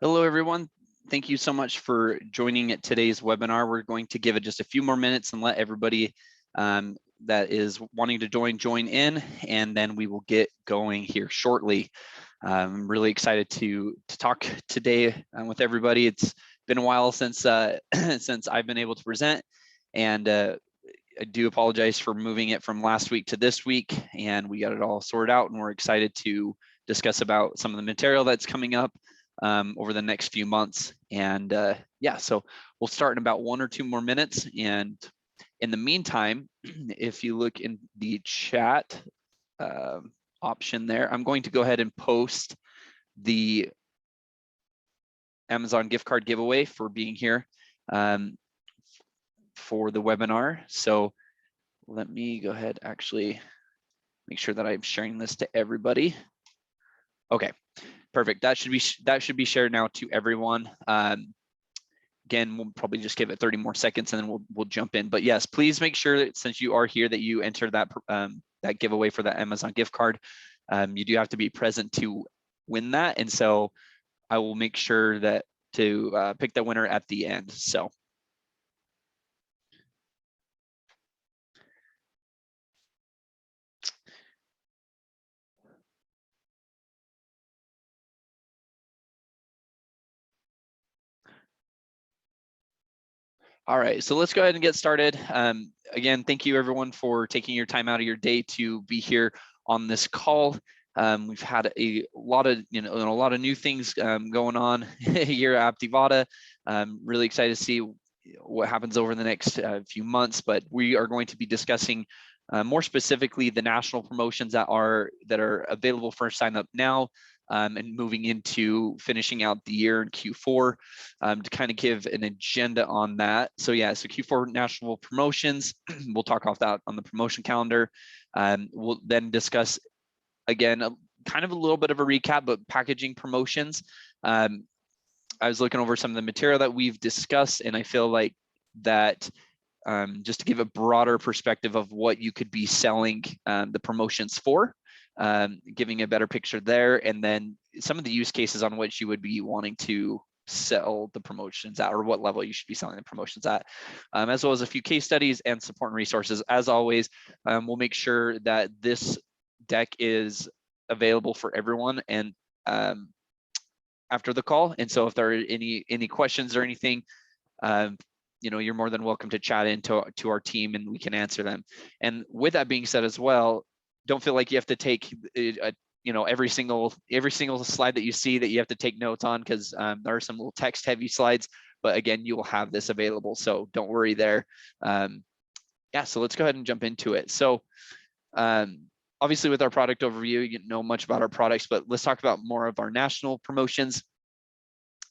Hello, everyone. Thank you so much for joining today's webinar. We're going to give it just a few more minutes and let everybody that is wanting to join in, and then we will get going here shortly. I'm really excited to talk today with everybody. It's been a while since since I've been able to present, and I do apologize for moving it from last week to this week, and we got it all sorted out, and we're excited to discuss about some of the material that's coming up over the next few months. And yeah, so we'll start in about 1 or 2 more minutes. And in the meantime, if you look in the chat option there, I'm going to go ahead and post the Amazon gift card giveaway for being here for the webinar. So let me go ahead, actually make sure that I'm sharing this to everybody. Okay, perfect. That should be shared now to everyone. Again, we'll probably just give it 30 more seconds and then we'll jump in. But yes, please make sure that since you are here that you enter that that giveaway for that Amazon gift card. You do have to be present to win that, and so I will make sure that to pick the winner at the end. So. All right, so let's go ahead and get started. Again, thank you everyone for taking your time out of your day to be here on this call. We've had a lot of new things going on here at Aptivada. Really excited to see what happens over the next few months, but we are going to be discussing more specifically the national promotions that are available for sign up now. And moving into finishing out the year in Q4 to kind of give an agenda on that. So yeah, so Q4 national promotions, we'll talk off that on the promotion calendar. We'll then discuss, again, kind of a little bit of a recap, but packaging promotions. I was looking over some of the material that we've discussed, and I feel like that just to give a broader perspective of what you could be selling the promotions for. Giving a better picture there, and then some of the use cases on which you would be wanting to sell the promotions at, or what level you should be selling the promotions at, as well as a few case studies and support and resources. As always, we'll make sure that this deck is available for everyone and after the call. And so if there are any questions or anything, you're more than welcome to chat into our team and we can answer them. And with that being said as well, don't feel like you have to take every single slide that you see that you have to take notes on, because there are some little text heavy slides, but again, you will have this available, so don't worry there. Yeah, so let's go ahead and jump into it. So obviously with our product overview, you know much about our products, but let's talk about more of our national promotions.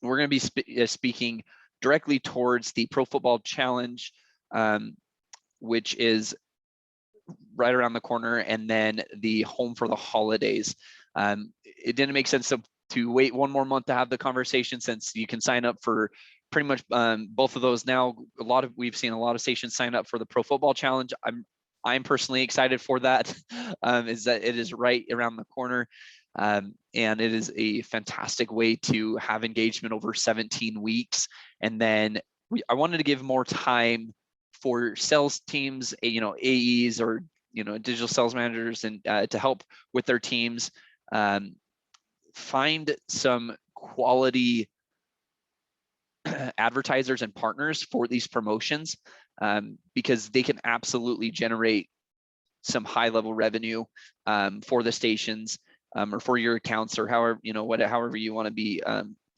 We're going to be speaking directly towards the Pro Football Challenge, which is right around the corner, and then the Home for the Holidays. It didn't make sense to wait 1 more month to have the conversation, since you can sign up for pretty much both of those now. We've seen a lot of stations sign up for the Pro Football Challenge. I'm personally excited for that. Is that it is right around the corner, and it is a fantastic way to have engagement over 17 weeks. And then I wanted to give more time for sales teams, AEs or digital sales managers, and to help with their teams find some quality advertisers and partners for these promotions, because they can absolutely generate some high level revenue for the stations or for your accounts, or however you want to be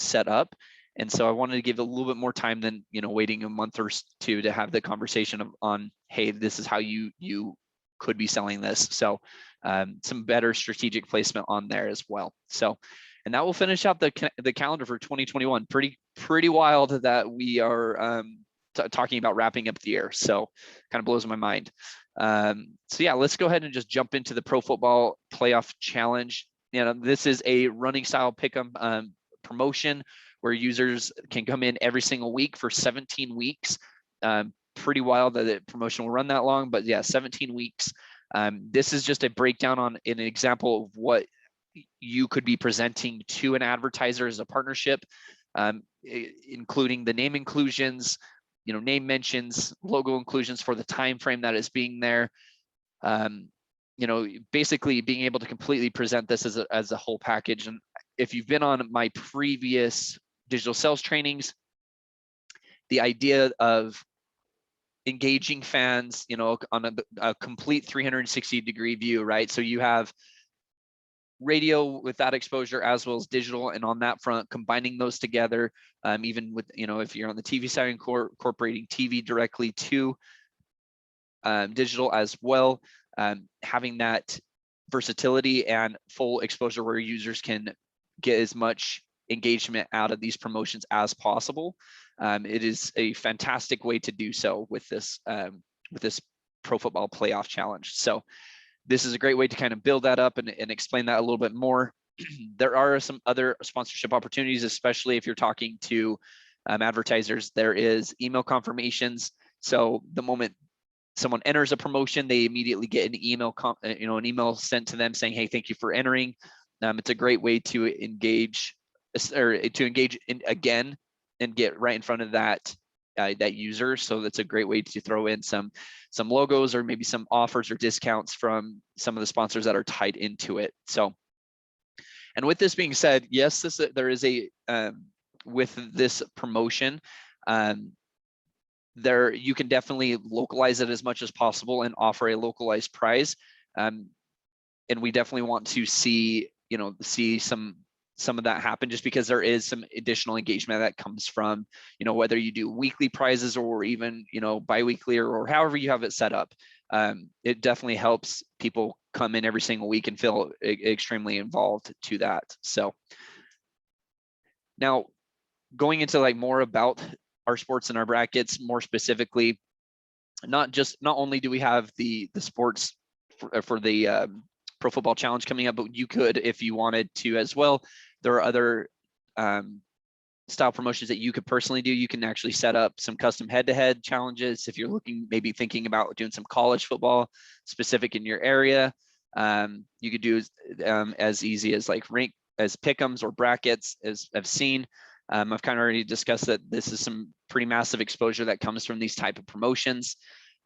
set up. And so I wanted to give a little bit more time than waiting a month or 2 to have the conversation on, hey, this is how you could be selling this. So some better strategic placement on there as well. So, and that will finish out the calendar for 2021. Pretty wild that we are talking about wrapping up the year. So kind of blows my mind. So yeah, let's go ahead and just jump into the Pro Football Playoff Challenge. This is a running style pick'em promotion where users can come in every single week for 17 weeks. Pretty wild that the promotion will run that long, but yeah, 17 weeks. This is just a breakdown on an example of what you could be presenting to an advertiser as a partnership. including the name inclusions, name mentions, logo inclusions for the time frame that is being there. Basically being able to completely present this as a whole package. And if you've been on my previous digital sales trainings, the idea of engaging fans, on a complete 360-degree view, right? So you have radio with that exposure as well as digital, and on that front, combining those together, even with, if you're on the TV side, incorporating TV directly to digital as well, having that versatility and full exposure where users can get as much engagement out of these promotions as possible. It is a fantastic way to do so with this Pro Football Playoff Challenge. So this is a great way to kind of build that up and explain that a little bit more. There are some other sponsorship opportunities, especially if you're talking to advertisers. There is email confirmations. So the moment someone enters a promotion, they immediately get an email, an email sent to them saying, "Hey, thank you for entering." It's a great way to engage in again and get right in front of that user. So that's a great way to throw in some logos or maybe some offers or discounts from some of the sponsors that are tied into it. So, and with this being said, yes, there is a with this promotion, there you can definitely localize it as much as possible and offer a localized prize. And we definitely want to see some of that happen, just because there is some additional engagement that comes from, whether you do weekly prizes or even, biweekly or however you have it set up. It definitely helps people come in every single week and feel extremely involved to that. So now going into more about our sports and our brackets, more specifically, not only do we have the sports for the Pro Football Challenge coming up, but you could, if you wanted to as well, there are other style promotions that you could personally do. You can actually set up some custom head-to-head challenges if you're maybe thinking about doing some college football specific in your area. You could do as easy as as pick'ems or brackets, as I've seen. I've kind of already discussed that this is some pretty massive exposure that comes from these type of promotions.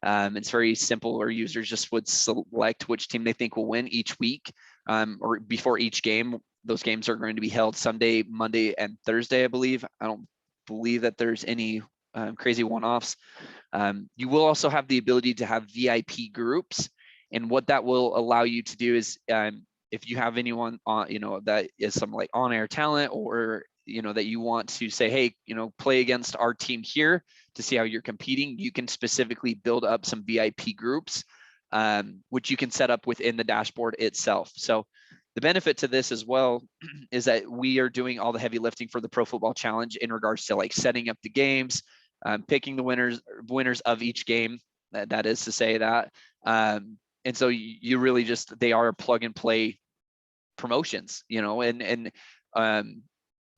It's very simple, where users just would select which team they think will win each week, or before each game. Those games are going to be held Sunday, Monday, and Thursday, I believe. I don't believe that there's any crazy one-offs. You will also have the ability to have VIP groups, and what that will allow you to do is, if you have anyone on, that is some on-air talent, or that you want to say, hey, play against our team here to see how you're competing, you can specifically build up some VIP groups, which you can set up within the dashboard itself. So the benefit to this as well is that we are doing all the heavy lifting for the Pro Football Challenge in regards to setting up the games, picking the winners of each game. That is to say that, and so you really they are plug and play promotions, and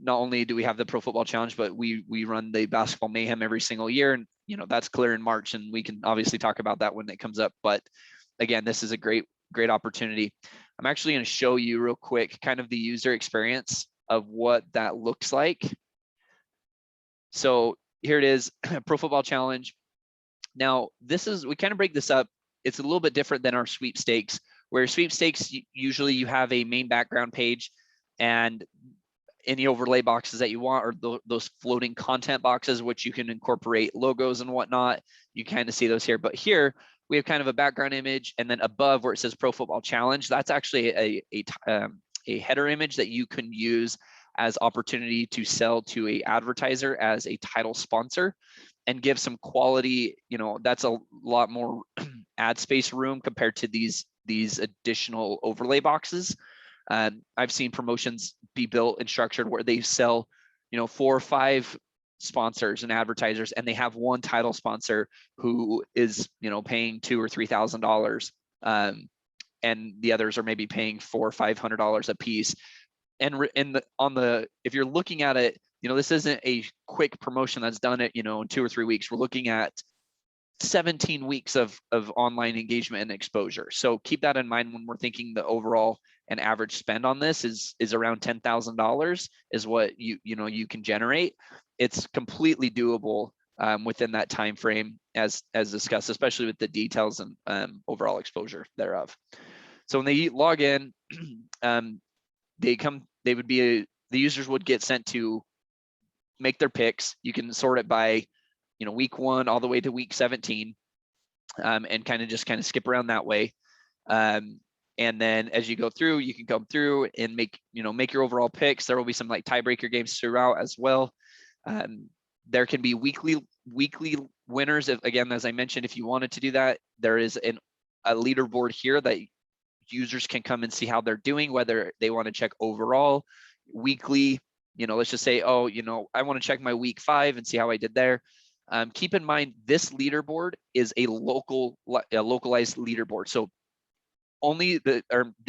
not only do we have the Pro Football Challenge, but we run the Basketball Mayhem every single year, and that's clear in March, and we can obviously talk about that when it comes up. But again, this is a great opportunity. I'm actually going to show you real quick kind of the user experience of what that looks like. So here it is, Pro Football Challenge. Now we kind of break this up. It's a little bit different than our sweepstakes, where sweepstakes, usually you have a main background page and any overlay boxes that you want, or those floating content boxes, which you can incorporate logos and whatnot. You kind of see those here, but here we have kind of a background image, and then above where it says Pro Football Challenge, that's actually a header image that you can use as opportunity to sell to a advertiser as a title sponsor, and give some quality. That's a lot more ad space room compared to these additional overlay boxes. I've seen promotions be built and structured where they sell, 4 or 5 sponsors and advertisers, and they have one title sponsor who is, paying $2,000 or $3,000, and the others are maybe paying $400 or $500 a piece. And if you're looking at it, this isn't a quick promotion that's done it, in 2 or 3 weeks. We're looking at 17 weeks of online engagement and exposure. So keep that in mind when we're thinking the overall an average spend on this is around $10,000 is what you can generate. It's completely doable within that time frame as discussed, especially with the details and overall exposure thereof. So when they log in, the users would get sent to make their picks. You can sort it by week 1 all the way to week 17, and kind of skip around that way. And then as you go through, you can come through and make your overall picks. There will be some like tiebreaker games throughout as well. There can be weekly winners. Again, as I mentioned, if you wanted to do that, there is a leaderboard here that users can come and see how they're doing, whether they want to check overall, weekly. Let's just say, oh, I want to check my week 5 and see how I did there. Keep in mind, this leaderboard is a localized leaderboard. So only the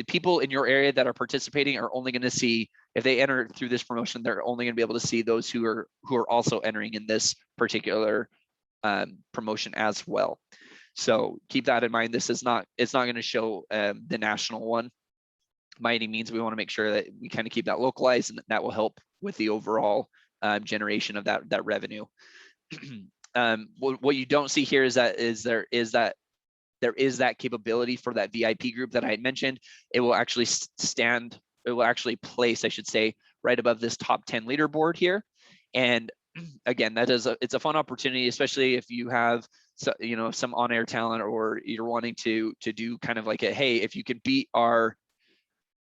people in your area that are participating are only going to see, if they enter through this promotion, they're only going to be able to see those who are also entering in this particular promotion as well. So keep that in mind. It's not going to show the national one by any means. We want to make sure that we kind of keep that localized, and that will help with the overall generation of that revenue. What you don't see here is there is that capability for that VIP group that I had mentioned. It will actually place, I should say, right above this top 10 leaderboard here. And again, it's a fun opportunity, especially if you have some on-air talent, or you're wanting to do kind of like hey, if you can beat our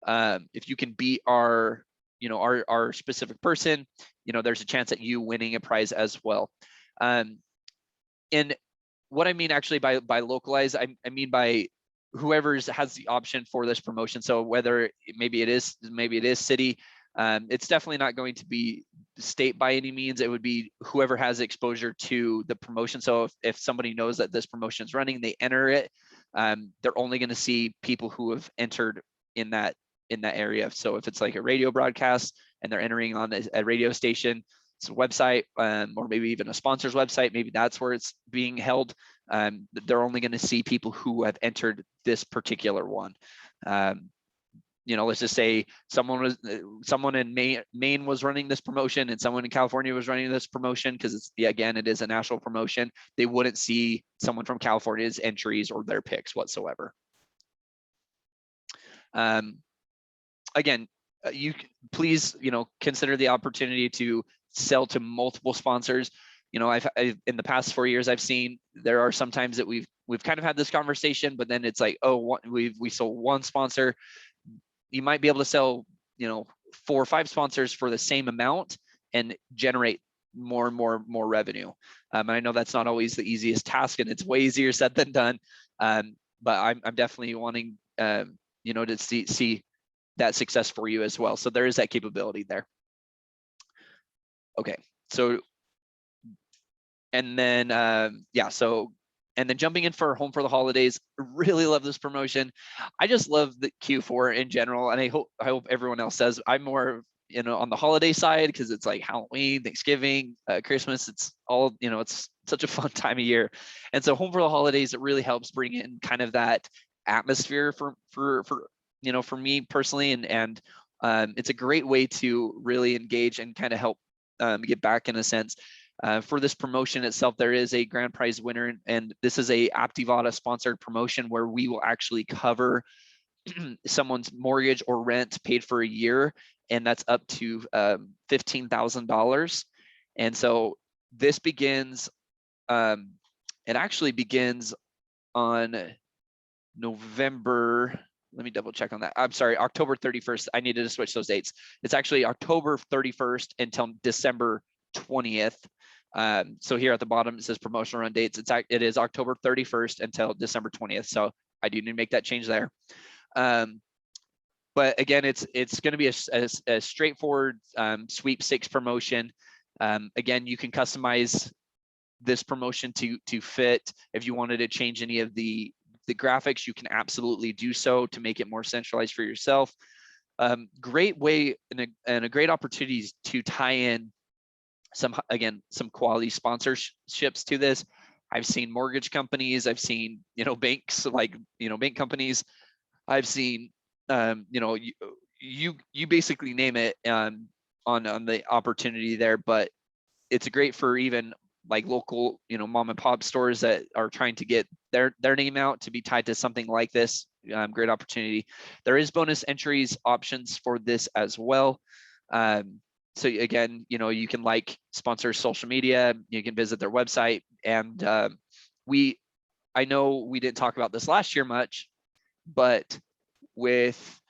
our specific person, there's a chance at you winning a prize as well. And what I mean actually by localized, I mean by whoever has the option for this promotion. So whether maybe it is city, it's definitely not going to be state by any means. It would be whoever has exposure to the promotion. So if somebody knows that this promotion is running, they enter it, they're only going to see people who have entered in that area. So if it's like a radio broadcast and they're entering on a radio station, it's a website, or maybe even a sponsor's website, maybe that's where it's being held. They're only going to see people who have entered this particular one. Let's just say someone in Maine was running this promotion, and someone in California was running this promotion, because it is a national promotion. They wouldn't see someone from California's entries or their picks whatsoever. Again, you please consider the opportunity to sell to multiple sponsors. I've in the past 4 years, I've seen there are some times that we've kind of had this conversation, but then it's like, oh, we sold one sponsor. You might be able to sell 4 or 5 sponsors for the same amount and generate more and more revenue. And I know that's not always the easiest task, and it's way easier said than done. But I'm definitely wanting to see that success for you as well. So there is that capability there. Okay, so and then and then jumping in for Home for the Holidays, really love this promotion. I just love the Q4 in general, and I hope everyone else says. I'm more on the holiday side, because it's like Halloween, Thanksgiving, Christmas. It's all it's such a fun time of year, and so Home for the Holidays, it really helps bring in kind of that atmosphere for me personally, and it's a great way to really engage and kind of help get back in a sense. For this promotion itself, there is a grand prize winner, and this is a Aptivada sponsored promotion where we will actually cover someone's mortgage or rent paid for a year, and that's up to $15,000. And so this begins, it actually begins on November, let me double check on that. I'm sorry, October 31st. I needed to switch those dates. It's actually October 31st until December 20th. So here at the bottom, it says promotional run dates. It is October 31st until December 20th. So I do need to make that change there. But again, it's going to be a straightforward sweepstakes promotion. Again, you can customize this promotion to fit. If you wanted to change any of the graphics, you can absolutely do so to make it more centralized for yourself. Great way and a great opportunity to tie in some quality sponsorships to this. I've seen mortgage companies, I've seen banks, like bank companies. I've seen you know, you basically name it on the opportunity there, but it's great for even like local, you know, mom and pop stores that are trying to get their name out to be tied to something like this. Great opportunity. There is bonus entries options for this as well. So again, you know, you can like sponsor social media, you can visit their website, and I know we didn't talk about this last year much, but with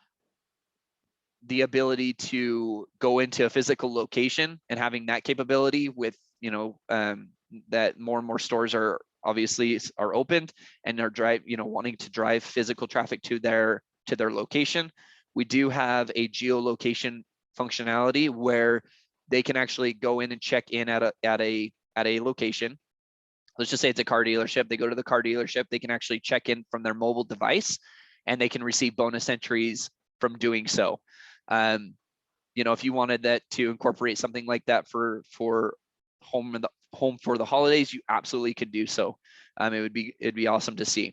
the ability to go into a physical location and having that capability with, you know, that more and more stores are obviously are opened and are wanting to drive physical traffic to their location. We do have a geolocation functionality where they can actually go in and check in at a location. Let's just say it's a car dealership. They go to the car dealership, they can actually check in from their mobile device, and they can receive bonus entries from doing so. You know, if you wanted that to incorporate something like that for home for the holidays, you absolutely could do so. It'd be awesome to see.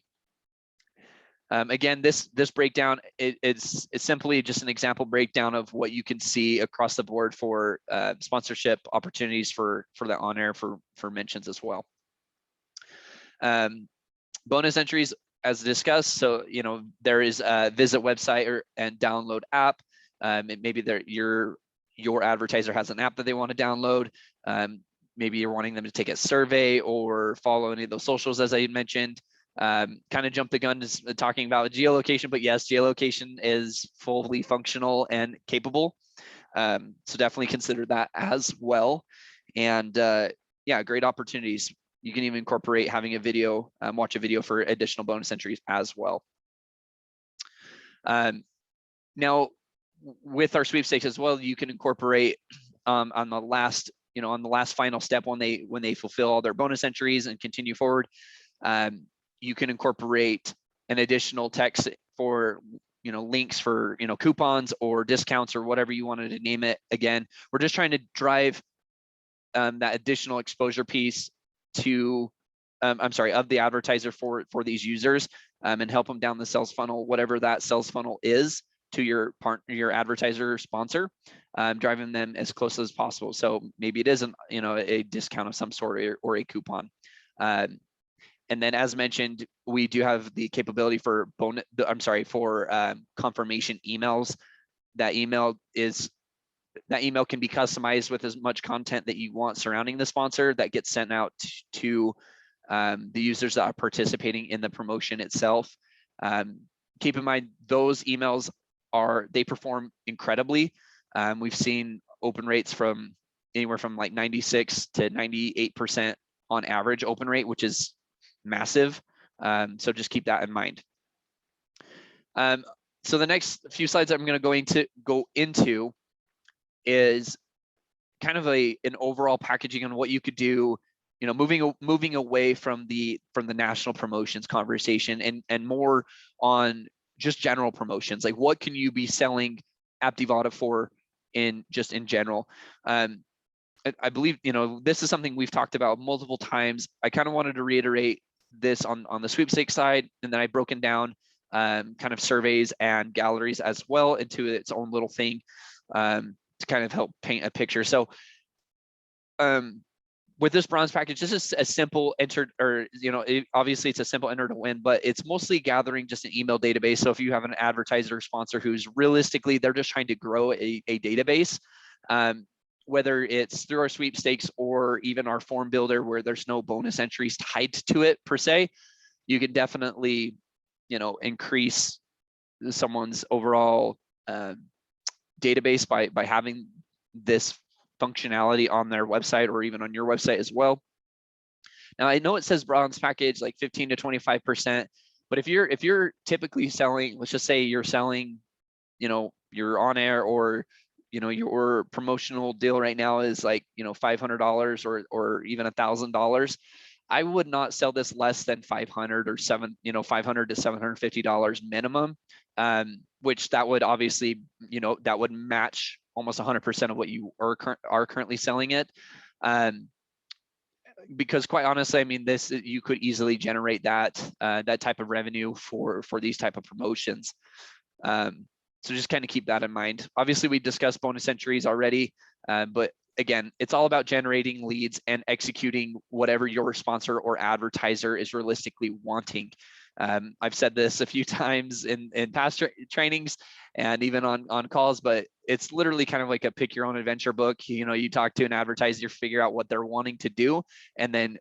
Again, this breakdown, it's simply just an example breakdown of what you can see across the board for sponsorship opportunities for the on air for mentions as well. Bonus entries as discussed. So, you know, there is a visit website and download app. Maybe your advertiser has an app that they want to download. Maybe you're wanting them to take a survey or follow any of those socials, as I mentioned. Kind of jumped the gun to talking about geolocation, but yes, geolocation is fully functional and capable. So definitely consider that as well. And yeah, great opportunities. You can even incorporate having a video, watch a video for additional bonus entries as well. Now, with our sweepstakes as well, you can incorporate on the last final step when they fulfill all their bonus entries and continue forward. You can incorporate an additional text for, you know, links for, you know, coupons or discounts or whatever you wanted to name it. Again, we're just trying to drive that additional exposure piece to of the advertiser for these users, and help them down the sales funnel, whatever that sales funnel is, to your advertiser or sponsor, driving them as close as possible. So maybe it isn't, you know, a discount of some sort or a coupon. And then, as mentioned, we do have the capability for confirmation emails. That email can be customized with as much content that you want surrounding the sponsor that gets sent out to the users that are participating in the promotion itself. Keep in mind, those emails they perform incredibly. We've seen open rates from anywhere from like 96 to 98% on average open rate, which is massive. So just keep that in mind. So the next few slides I'm going to go into is kind of an overall packaging on what you could do, you know, moving away from the national promotions conversation and more on just general promotions. Like, what can you be selling Aptivada for in general? I believe, you know, this is something we've talked about multiple times. I kind of wanted to reiterate this on the sweepstakes side, and then I've broken down kind of surveys and galleries as well into its own little thing, to kind of help paint a picture. So with this bronze package, this is a simple enter, or, you know, obviously it's a simple enter to win, but it's mostly gathering just an email database. So if you have an advertiser or sponsor who's realistically, they're just trying to grow a database, whether it's through our sweepstakes or even our form builder where there's no bonus entries tied to it per se, you can definitely, you know, increase someone's overall database by having this functionality on their website or even on your website as well. Now, I know it says bronze package like 15 to 25%, but if you're typically selling, let's just say you're selling, you know, you're on air, or, you know, your promotional deal right now is like, you know, $500 or even $1,000. I would not sell this less than $500 or $500 to $750 minimum, which that would obviously, you know, that would match almost 100% of what you are currently selling it. Because quite honestly, I mean, you could easily generate that type of revenue for these type of promotions. So just kind of keep that in mind. Obviously, we discussed bonus entries already, but again, it's all about generating leads and executing whatever your sponsor or advertiser is realistically wanting. I've said this a few times in past trainings and even on calls, but it's literally kind of like a pick your own adventure book. You know, you talk to an advertiser, figure out what they're wanting to do, and then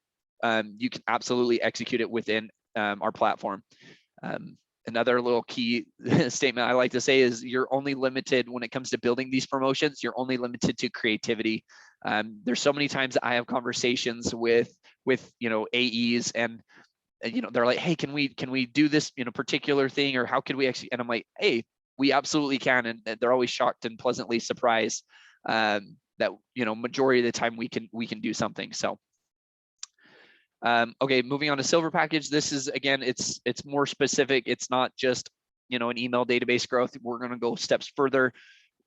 you can absolutely execute it within our platform. Another little key statement I like to say is you're only limited when it comes to building these promotions. You're only limited to creativity. There's so many times I have conversations with AEs, and they're like, hey, can we do this particular thing, or how could we actually? And I'm like, hey, we absolutely can. And they're always shocked and pleasantly surprised that majority of the time we can do something. So okay, moving on to silver package. This is, again, it's more specific. It's not just an email database growth. We're going to go steps further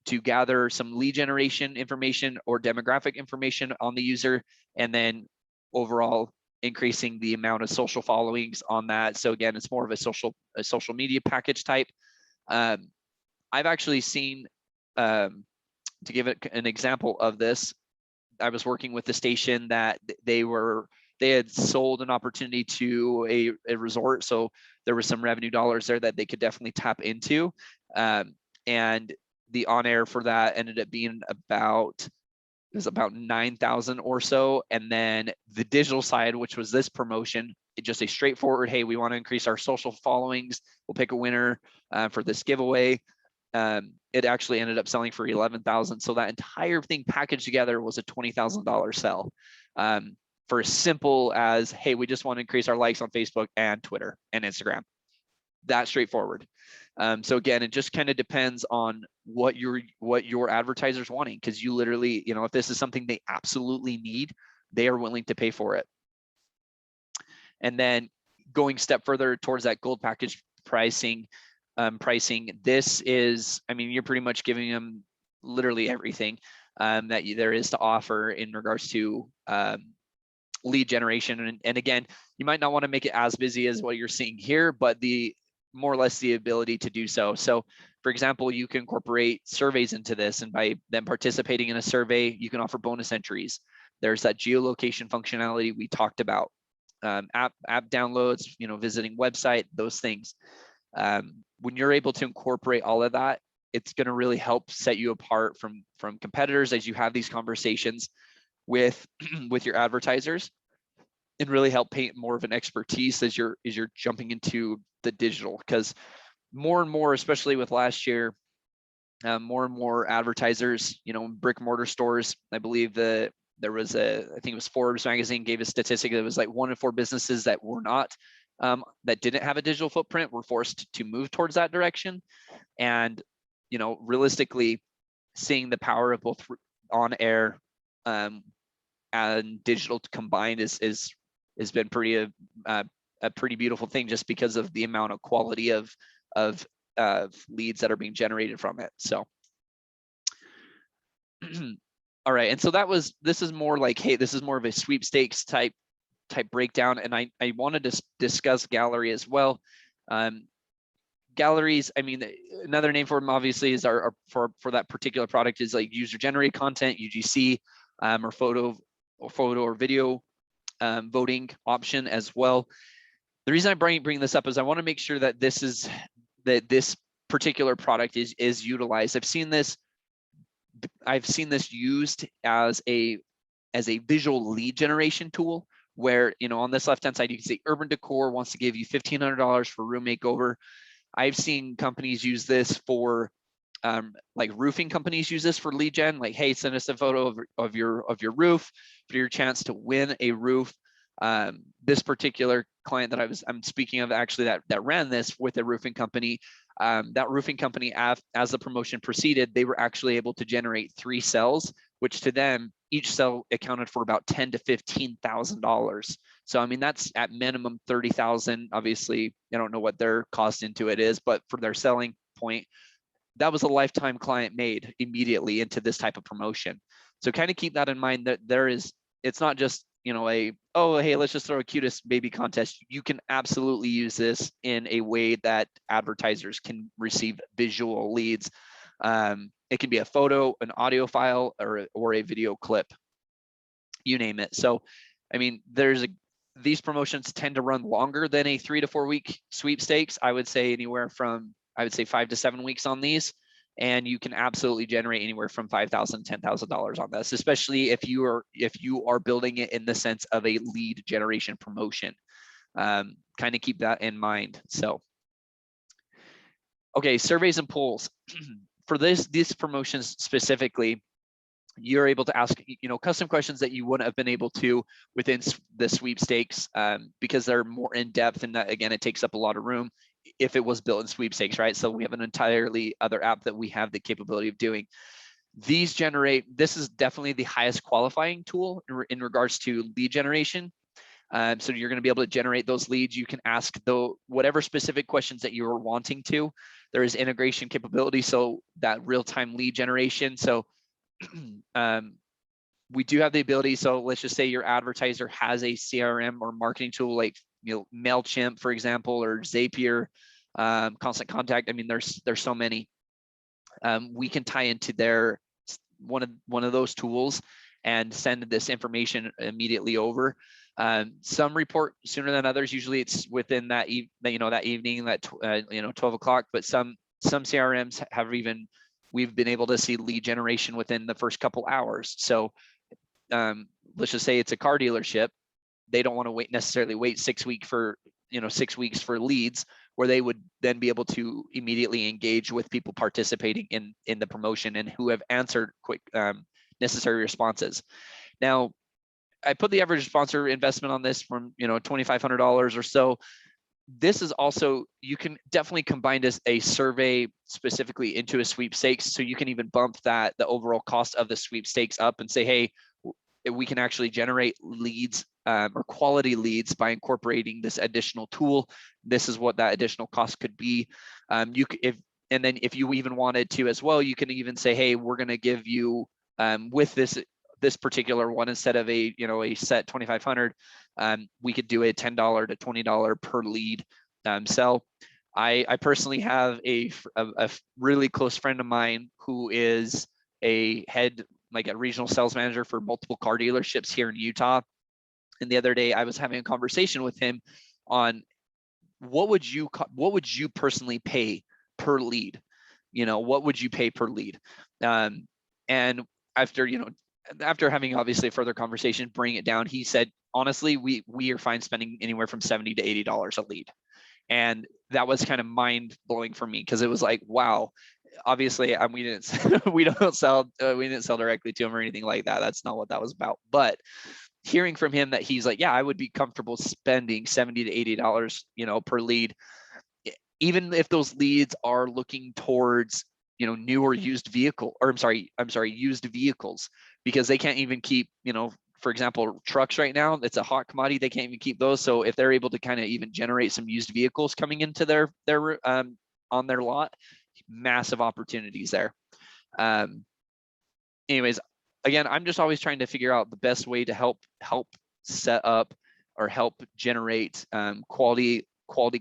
to gather some lead generation information or demographic information on the user, and then overall increasing the amount of social followings on that. So again, it's more of a social media package type. I've actually seen, to give it an example of this, I was working with the station that they had sold an opportunity to a resort. So there was some revenue dollars there that they could definitely tap into. And the on air for that ended up being about 9,000 or so. And then the digital side, which was this promotion, just a straightforward, hey, we want to increase our social followings. We'll pick a winner for this giveaway. It actually ended up selling for 11,000. So that entire thing packaged together was a $20,000 sell. For as simple as, hey, we just want to increase our likes on Facebook and Twitter and Instagram. That straightforward. So again, it just kind of depends on what your advertiser's wanting, because you literally, if this is something they absolutely need, they are willing to pay for it. And then going a step further towards that gold package pricing, this is, you're pretty much giving them literally everything that there is to offer in regards to lead generation. And again, you might not want to make it as busy as what you're seeing here, but more or less the ability to do so. So for example, you can incorporate surveys into this, and by them participating in a survey, you can offer bonus entries. There's that geolocation functionality we talked about, app downloads, visiting website, those things. When you're able to incorporate all of that, it's going to really help set you apart from competitors as you have these conversations with your advertisers, and really help paint more of an expertise as you're jumping into the digital. Because more and more, especially with last year, more and more advertisers, brick and mortar stores, I believe there was I think it was Forbes magazine gave a statistic that it was like 1 in 4 businesses that were not that didn't have a digital footprint were forced to move towards that direction. And realistically, seeing the power of both on air and digital combined has been a pretty beautiful thing, just because of the amount of quality of leads that are being generated from it. So all right, and so this is more like, hey, this is more of a sweepstakes type breakdown, and I wanted to discuss gallery as well. Galleries, another name for them obviously is for that particular product is like user generated content, UGC, or photo or video voting option as well. The reason I bring this up is I want to make sure that this particular product is utilized. I've seen this used as a visual lead generation tool, where on this left hand side you can see Urban Decor wants to give you $1,500 for room makeover. I've seen companies use this for like roofing companies use this for lead gen, like, hey, send us a photo of your roof for your chance to win a roof. This particular client that I'm speaking of, actually that ran this with a roofing company, that roofing company, as the promotion proceeded, they were actually able to generate 3 sales, which to them each sale accounted for about $10,000 to $15,000. So that's at minimum $30,000. Obviously, I don't know what their cost into it is, but for their selling point, that was a lifetime client made immediately into this type of promotion. So kind of keep that in mind, that it's not just oh, hey, let's just throw a cutest baby contest. You can absolutely use this in a way that advertisers can receive visual leads. It can be a photo, an audio file, or a video clip, you name it. So, I mean, these promotions tend to run longer than a 3 to 4 week sweepstakes. I would say anywhere from 5 to 7 weeks on these, and you can absolutely generate anywhere from $5,000 to $10,000 on this, especially if you are building it in the sense of a lead generation promotion. Kind of keep that in mind. So, okay, surveys and polls. For these promotions specifically, you're able to ask custom questions that you wouldn't have been able to within the sweepstakes, because they're more in depth, and that, again, it takes up a lot of room if it was built in sweepstakes, right? So we have an entirely other app that we have the capability of doing. This is definitely the highest qualifying tool in regards to lead generation. So you're going to be able to generate those leads. You can ask whatever specific questions that you're wanting to. There is integration capability, so that real-time lead generation. So we do have the ability. So let's just say your advertiser has a CRM or marketing tool like MailChimp, for example, or Zapier, Constant Contact. I mean, there's so many. We can tie into their one of those tools and send this information immediately over. Some report sooner than others. Usually it's within that evening, that 12 o'clock. But some CRMs we've been able to see lead generation within the first couple hours. So let's just say it's a car dealership. They don't want to necessarily wait 6 weeks for 6 weeks for leads, where they would then be able to immediately engage with people participating in the promotion and who have answered quick necessary responses. Now, I put the average sponsor investment on this from $2,500 or so. This is also, you can definitely combine a survey specifically into a sweepstakes, so you can even bump the overall cost of the sweepstakes up and say, hey, we can actually generate leads or quality leads by incorporating this additional tool. This is what that additional cost could be. If you even wanted to as well, you can even say, hey, we're going to give you with this particular one, instead of a set 2,500, we could do a $10 to $20 per lead sell. I personally have a really close friend of mine who is a regional sales manager for multiple car dealerships here in Utah. And the other day I was having a conversation with him on what would you personally pay per lead? What would you pay per lead? And after having obviously a further conversation, bring it down, he said, honestly, we are fine spending anywhere from $70 to $80 a lead. And that was kind of mind blowing for me, because it was like, wow, obviously we didn't sell directly to him or anything like that. That's not what that was about. But hearing from him that he's like, yeah, I would be comfortable spending $70 to $80, per lead, even if those leads are looking towards new or used vehicle, or I'm sorry, used vehicles, because they can't even keep, for example, trucks right now, it's a hot commodity. They can't even keep those. So if they're able to kind of even generate some used vehicles coming into their on their lot, massive opportunities there. Anyways, again, I'm just always trying to figure out the best way to help set up or help generate quality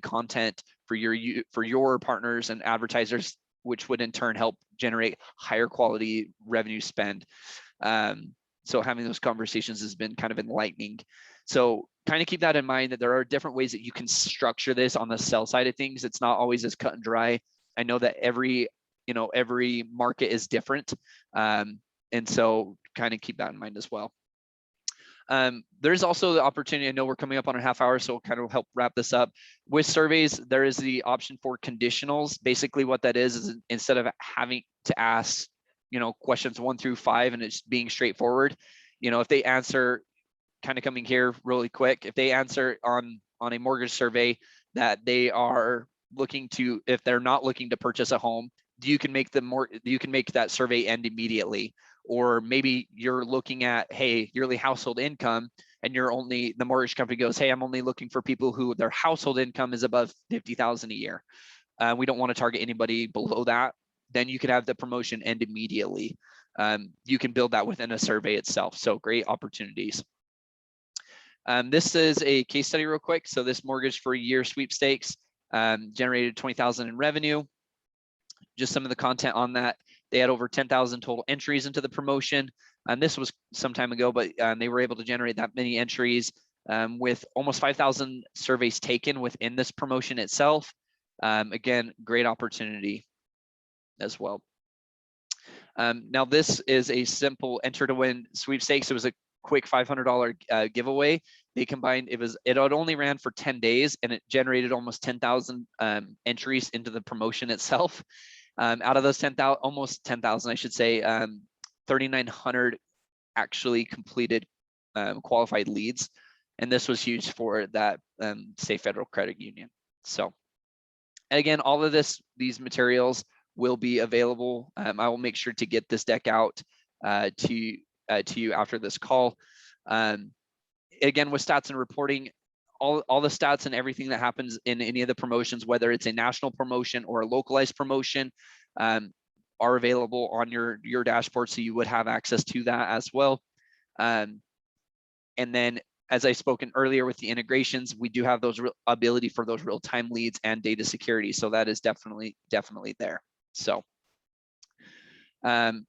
content for your partners and advertisers, which would in turn help generate higher quality revenue spend. So having those conversations has been kind of enlightening. So kind of keep that in mind, that there are different ways that you can structure this on the sell side of things. It's not always as cut and dry. I know that every market is different. And so kind of keep that in mind as well. There's also the opportunity, I know we're coming up on a half hour, so kind of help wrap this up. With surveys, there is the option for conditionals. Basically what that is instead of having to ask, questions 1 through 5 and it's being straightforward, if they answer, kind of coming here really quick, if they answer on a mortgage survey that they are looking to, if they're not looking to purchase a home, you can make that survey end immediately. Or maybe you're looking at, hey, yearly household income, and the mortgage company goes, hey, I'm only looking for people who their household income is above $50,000 a year. We don't want to target anybody below that. Then you can have the promotion end immediately. You can build that within a survey itself. So great opportunities. This is a case study real quick. So this mortgage for a year sweepstakes generated $20,000 in revenue. Just some of the content on that. They had over 10,000 total entries into the promotion. And this was some time ago, but they were able to generate that many entries with almost 5,000 surveys taken within this promotion itself. Again, great opportunity as well. Now this is a simple enter to win sweepstakes. It was a quick $500 giveaway. They combined, it only ran for 10 days and it generated almost 10,000 entries into the promotion itself. Out of those 10,000, almost 10,000, I should say, 3,900 actually completed qualified leads. And this was huge for that State Federal Credit Union. So again, all of these materials will be available. I will make sure to get this deck out to you after this call. Again, with stats and reporting, all the stats and everything that happens in any of the promotions, whether it's a national promotion or a localized promotion, are available on your dashboard, so you would have access to that as well. And then, as I spoken earlier with the integrations, we do have those ability for those real-time leads and data security, so that is definitely there. So, and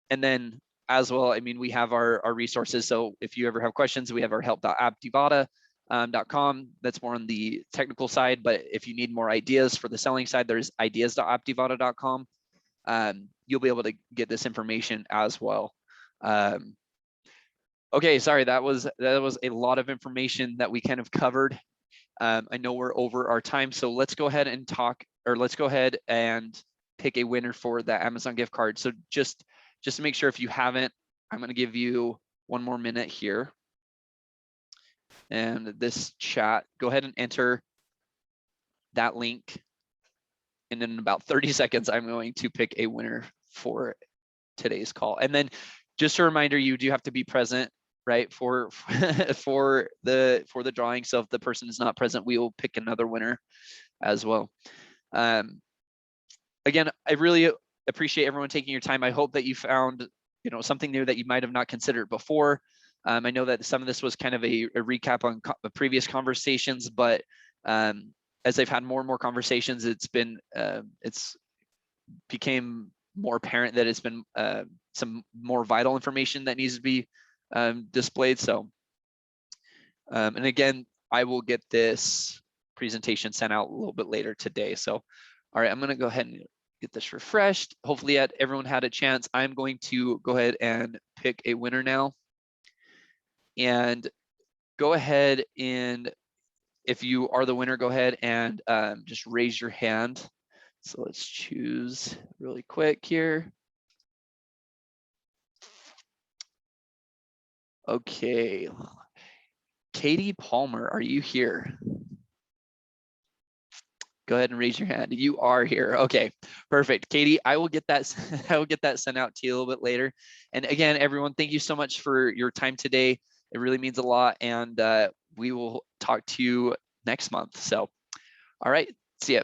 then as well, I mean, we have our resources. So if you ever have questions, we have our help.aptivada.com. That's more on the technical side. But if you need more ideas for the selling side, there's ideas.aptivada.com. You'll be able to get this information as well. Okay, sorry, that was a lot of information that we kind of covered. I know we're over our time, so let's go ahead and pick a winner for the Amazon gift card. So just to make sure, if you haven't, I'm going to give you one more minute here. And this chat, go ahead and enter that link. And in about 30 seconds, I'm going to pick a winner for today's call. And then just a reminder, you do have to be present, right, for the drawing. So if the person is not present, we will pick another winner as well. Again, I really appreciate everyone taking your time. I hope that you found, something new that you might have not considered before. I know that some of this was kind of a recap on previous conversations, but as I've had more and more conversations, it's became more apparent that it's been some more vital information that needs to be displayed. So, and again, I will get this presentation sent out a little bit later today. So, all right, I'm going to go ahead and get this refreshed. Hopefully everyone had a chance. I'm going to go ahead and pick a winner now. And go ahead, and if you are the winner, go ahead and just raise your hand. So let's choose really quick here. Okay. Katie Palmer, are you here? Go ahead and raise your hand. You are here. Okay, perfect. Katie, I will get that sent out to you a little bit later. And again, everyone, thank you so much for your time today. It really means a lot. And we will talk to you next month. So, all right, see ya.